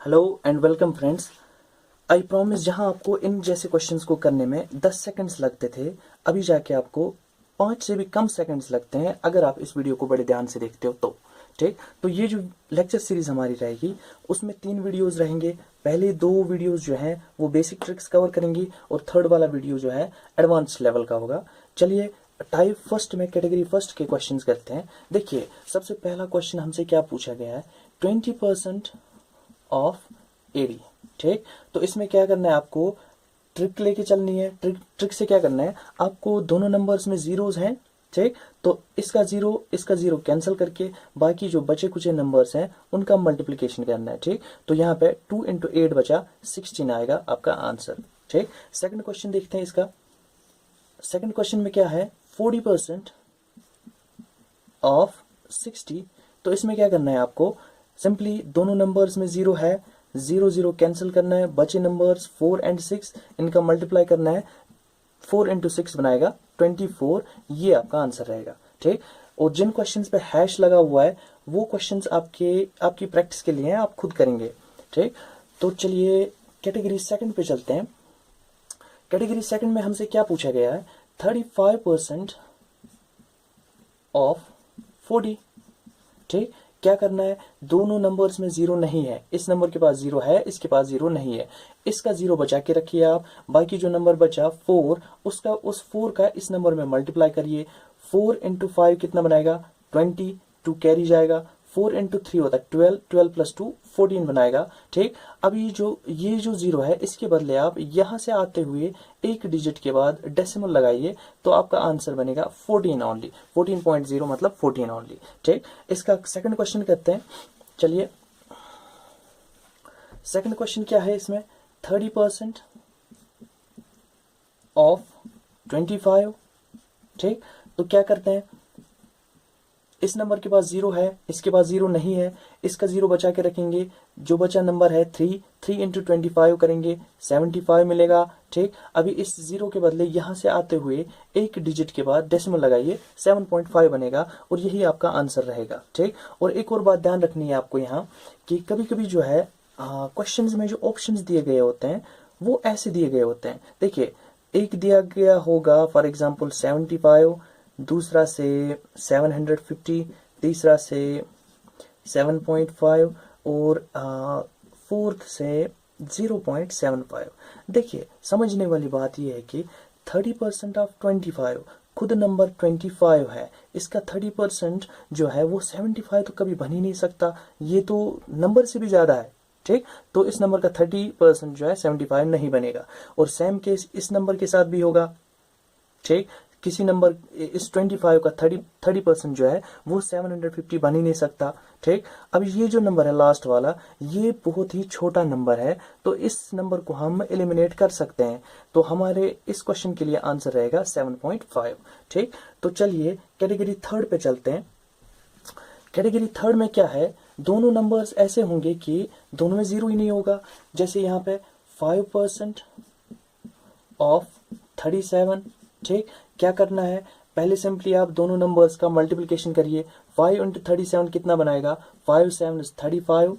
Hello and welcome friends. I promise जहां आपको इन जैसे क्वेश्चंस को करने में 10 सेकंड्स लगते थे, अभी जाके आपको 5 से भी कम सेकंड्स लगते हैं अगर आप इस वीडियो को बड़े ध्यान से देखते हो तो। ठीक, तो ये जो लेक्चर सीरीज हमारी रहेगी उसमें 3 वीडियोस रहेंगे। पहले 2 वीडियोस जो हैं वो बेसिक ट्रिक्स कवर करेंगी और थर्ड वाला वीडियो जो है एडवांस लेवल का होगा। चलिए टाइप फर्स्ट में कैटेगरी फर्स्ट के क्वेश्चंस करते हैं। देखिए सबसे पहला क्वेश्चन हमसे क्या पूछा गया है, 20% ऑफ एडी। ठीक, तो इसमें क्या करना है, आपको ट्रिक लेके चलनी है। ट्रिक से क्या करना है, आपको दोनों नंबर्स में जीरोस हैं। ठीक, तो इसका जीरो कैंसिल करके बाकी जो बचे कुछ नंबर्स हैं उनका मल्टीप्लिकेशन करना है। ठीक, तो यहाँ पे 2 इंटू 8 बचा 16 आएगा आपका आंसर। ठीक, सेकंड क्वेश्चन देखते हैं इसका। सेकंड क्वेश्चन में क्या है, 40% ऑफ 60। तो इसमें क्या करना है, आपको सिंपली दोनों नंबर्स में जीरो है, जीरो जीरो कैंसिल करना है, बचे नंबर्स 4 एंड 6 इनका मल्टीप्लाई करना है। 4 इंटू 6 बनाएगा 24, ये आपका आंसर रहेगा। ठीक, और जिन क्वेश्चंस पे हैश लगा हुआ है वो क्वेश्चंस आपकी प्रैक्टिस के लिए हैं, आप खुद करेंगे। ठीक, तो चलिए कैटेगरी सेकंड पे चलते हैं। कैटेगरी सेकंड में हमसे क्या पूछा गया है, 35% ऑफ 40। ठीक, क्या करना है, दोनों नंबर्स में जीरो नहीं है, इस नंबर के पास जीरो है, इसके पास जीरो नहीं है, इसका जीरो बचा के रखिए आप। बाकी जो नंबर बचा 4, उसका उस 4 का इस नंबर में मल्टीप्लाई करिए। 4 इंटू 5 कितना बनाएगा, 20, 2 कैरी जाएगा। 4 इंटू 3 होता है 12, 12 प्लस 2 14 बनाएगा। ठीक, अभी ये जो जीरो है इसके बदले आप यहां से आते हुए एक डिजिट के बाद डेसिमल लगाइए तो आपका आंसर बनेगा 14 ओनली। 14.0 मतलब 14 ओनली। ठीक, इसका सेकंड क्वेश्चन करते हैं। चलिए सेकंड क्वेश्चन क्या है इसमें, 30% ऑफ 25। ठीक, तो क्या करते हैं, इस नंबर के पास जीरो है, इसके पास जीरो नहीं है, इसका जीरो बचा के रखेंगे। जो बचा नंबर है 3 इंटू 25 करेंगे 75 मिलेगा। ठीक, अभी इस जीरो के बदले यहां से आते हुए एक डिजिट के बाद डेसिमल लगाइए, 7.5 बनेगा और यही आपका आंसर रहेगा। ठीक, और एक और बात ध्यान रखनी है आपको यहाँ कि कभी कभी जो है क्वेश्चंस में जो ऑप्शंस दिए गए होते हैं वो ऐसे दिए गए होते हैं। देखिए एक दिया गया होगा फॉर एग्जाम्पल 75, दूसरा से 750, तीसरा से 7.5 और फोर्थ से 0.75। देखिए समझने वाली बात यह है कि 30% ऑफ 25, खुद नंबर 25 है, इसका 30% जो है वो 75 तो कभी बन ही नहीं सकता, ये तो नंबर से भी ज्यादा है। ठीक, तो इस नंबर का 30% जो है 75 नहीं बनेगा। और सेम केस इस नंबर के साथ भी होगा। ठीक, किसी नंबर इस 25 का 30% जो है वो 750 बन ही नहीं सकता। ठीक, अब ये जो नंबर है लास्ट वाला, ये बहुत ही छोटा नंबर है, तो इस नंबर को हम एलिमिनेट कर सकते हैं। तो हमारे इस क्वेश्चन के लिए आंसर रहेगा 7.5। ठीक, तो चलिए कैटेगरी थर्ड पे चलते हैं। कैटेगरी थर्ड में क्या है, दोनों नंबर्स ऐसे होंगे कि दोनों में जीरो ही नहीं होगा। जैसे यहाँ पे 5% ऑफ 37। ठीक, क्या करना है, पहले सिंपली आप दोनों नंबर्स का मल्टीप्लिकेशन करिए। 5 इंटू 37 कितना बनाएगा, 5 7 इज 35,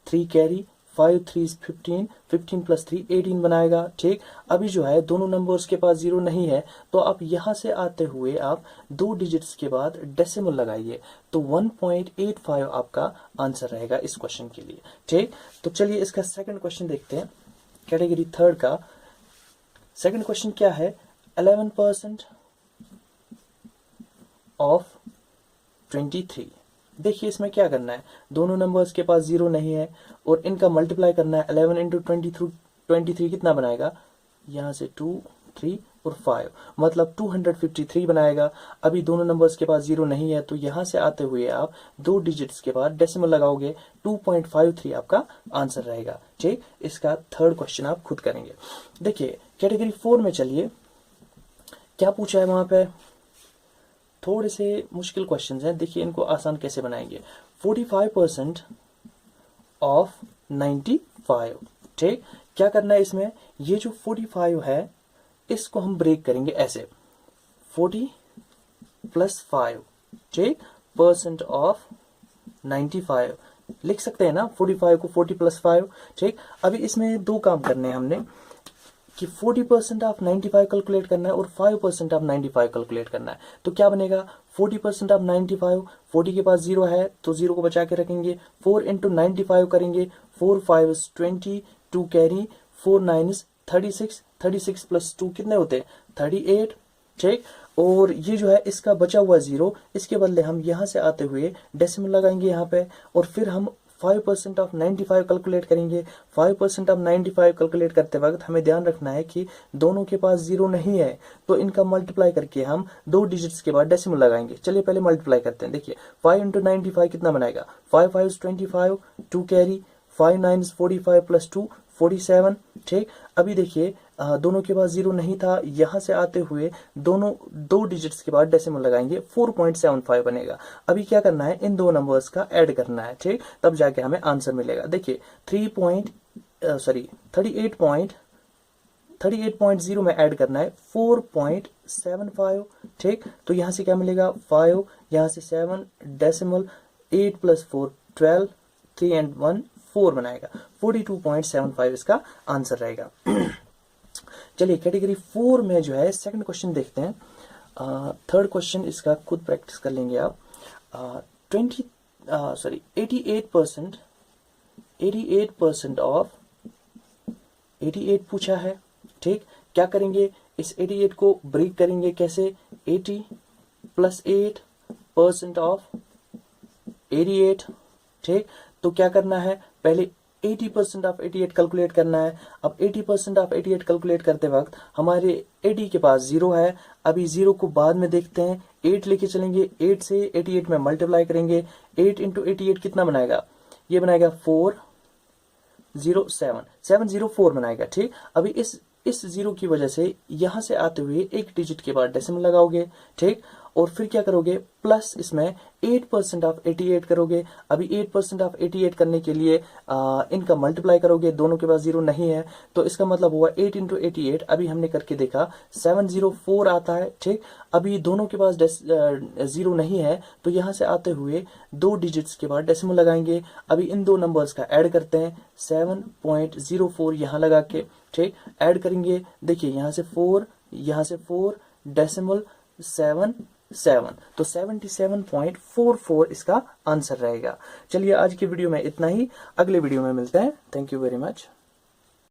3 कैरी, 5 3 इज 15, 15 प्लस 3 18 बनाएगा। ठीक, अभी जो है दोनों नंबर्स के पास जीरो नहीं है, तो आप यहां से आते हुए आप 2 डिजिट्स के बाद डेसिमल लगाइए, तो 1.85 आपका आंसर रहेगा इस क्वेश्चन के लिए। ठीक, तो चलिए इसका सेकंड क्वेश्चन देखते हैं। कैटेगरी थर्ड का सेकंड क्वेश्चन क्या है, 11% ऑफ 23। देखिए इसमें क्या करना है, दोनों नंबर्स के पास जीरो नहीं है और इनका मल्टीप्लाई करना है। 11 इंटू 23 कितना बनाएगा, यहां से 2 3 और 5 मतलब 253 बनाएगा। अभी दोनों नंबर्स के पास जीरो नहीं है, तो यहां से आते हुए आप 2 डिजिट्स के बाद डेसिमल लगाओगे, 2.53 आपका आंसर रहेगा। ठीक, इसका थर्ड क्वेश्चन आप खुद करेंगे। देखिए कैटेगरी 4 में चलिए, क्या पूछा है वहां पे, थोड़े से मुश्किल क्वेश्चंस हैं, देखिए इनको आसान कैसे बनाएंगे। 45% ऑफ 95। ठीक, क्या करना है इसमें, ये जो 45 है इसको हम ब्रेक करेंगे ऐसे, 40 प्लस 5। ठीक, परसेंट ऑफ 95 लिख सकते हैं ना 45 को 40 + 5। ठीक, अभी इसमें दो काम करने हैं हमने कि 40% ऑफ 95 कैलकुलेट करना है और 5% ऑफ 95 कैलकुलेट करना है। तो क्या बनेगा, 40% ऑफ 95, 40 के पास 0 है तो 0 को बचा के रखेंगे, 4 इंटू 95 करेंगे, 4 5 20, 2 कैरी, 4 9 36, 36 + 2 कितने होते हैं 38। ठीक, और ये जो है इसका बचा हुआ 0, इसके बदले हम यहाँ से आते हुए डेसिमल लगाएंगे यहाँ पे, और फिर हम 5% ऑफ 95 कैलकुलेट करेंगे। 5% ऑफ 95 कैलकुलेट करते वक्त हमें ध्यान रखना है कि दोनों के पास 0 नहीं है, तो इनका मल्टीप्लाई करके हम 2 डिजिट्स के बाद डेसिमल लगाएंगे। चलिए पहले मल्टीप्लाई करते हैं। देखिए 5 इंटू 95 कितना बनाएगा, 5 5 25, 2 कैरी, 5 9 45 + 2 47। ठीक, अभी देखिए दोनों के पास 0 नहीं था, यहां से आते हुए दोनों 2 डिजिट्स के बाद डेसिमल लगाएंगे, 4.75 बनेगा। अभी क्या करना है, इन दो नंबर्स का ऐड करना है। ठीक, तब जाके हमें आंसर मिलेगा। देखिए 38.0 में ऐड करना है 4.75। ठीक, तो यहां से क्या मिलेगा 5, यहां से 7 डेसिमल, 8 + 4 12, 3 and 1 4 बनाएगा, 42.75 इसका आंसर रहेगा। चलिए कैटेगरी 4 में जो है सेकंड क्वेश्चन देखते हैं। थर्ड क्वेश्चन इसका खुद प्रैक्टिस कर लेंगे आप। 88% ऑफ 88 पूछा है। ठीक, क्या करेंगे, इस 88 को ब्रेक करेंगे कैसे, 80 + 8% ऑफ 88। ठीक, तो क्या करना है, पहले 80% ऑफ 88 कैलकुलेट करना है। अब 80% ऑफ 88 कैलकुलेट करते वक्त हमारे 80 के पास 0 है, अभी 0 को बाद में देखते हैं, 8 लेके चलेंगे, 8 से 88 में मल्टीप्लाई करेंगे, 8 इंटू 88 कितना बनाएगा, ये बनाएगा 407 704 बनाएगा। ठीक, अभी इस 0 की वजह से यहां से आते हुए एक डिजिट के बाद डेसिमल लगाओगे। ठीक, और फिर क्या करोगे, प्लस इसमें 8% ऑफ 88 करोगे। अभी 8% ऑफ 88 करने के लिए इनका मल्टीप्लाई करोगे, दोनों के पास 0 नहीं है, तो इसका मतलब हुआ 8 इंटू 88, अभी हमने करके देखा 704 आता है। ठीक, अभी दोनों के पास 0 नहीं है, तो यहां से आते हुए 2 डिजिट्स के बाद डेसिमल लगाएंगे। अभी इन दो नंबर्स का ऐड करते हैं, 7.04 यहां लगा के, ठीक, ऐड करेंगे। देखिए यहां से 4, यहां से 4, डेसिमल 7 तो 77.44 इसका आंसर रहेगा। चलिए आज की वीडियो में इतना ही, अगले वीडियो में मिलते हैं। Thank you very much.